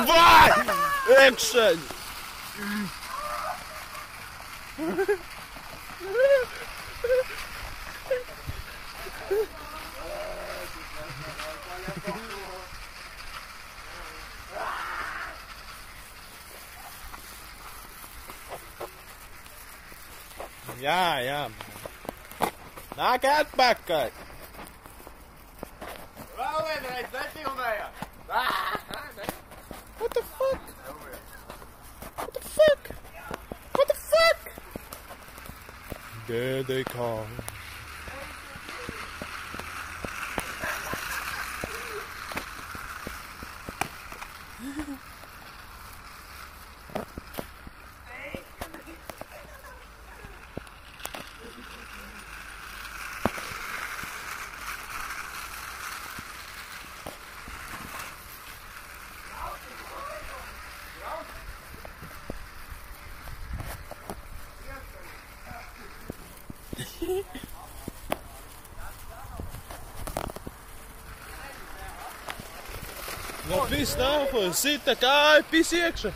Vai! Iekšēji! Jā. Nāk atpakaļ! Vēl vienreiz nefilmējām! What the fuck? What the fuck? What the fuck? There they come. No viss nav, sita kāja, pis iekšā.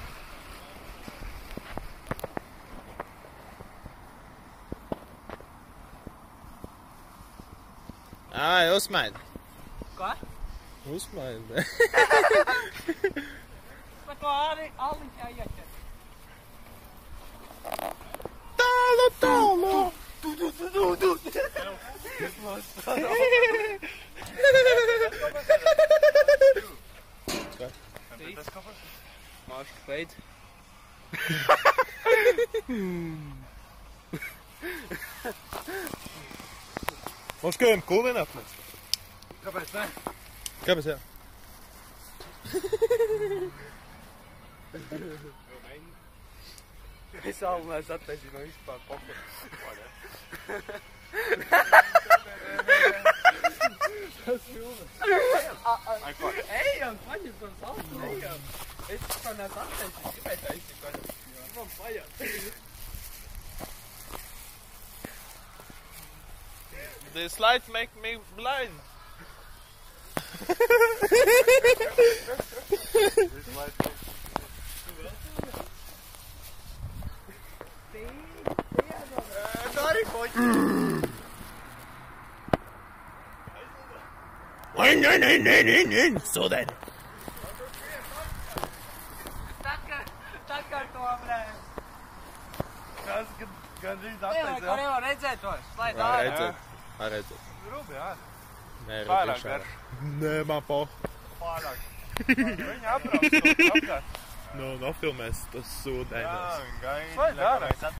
Ai, uzmaini. Ko? Uzmaini. Sako, Aliņš jāieķer. Tālu. Mākšķi beidz. Mums kādiem kulvien atmest. Kāpēc ne? Kāpēc jā? Es alunās attaisīju no vispār populi. Tas filmas. Ejam, paņem par saltu, ejam. Es vispār neesmu attaisīju, kāpēc aizsīju paņem? Man pajāt. This light make me blind. This light make Sorry, boy. So then. Tā kā to, blē. Kas gandrīz Ko attaisīja? nevar redzēt to? Slaid Var ārā. redzēt. Grubi, jā. Nē, Pārāk redzēšu. garš. Nē, man poh. Pārāk. Viņa apbrauc to apkārt. Nofilmēs tas sūdainos. Jā, gaida. Slaid ārā.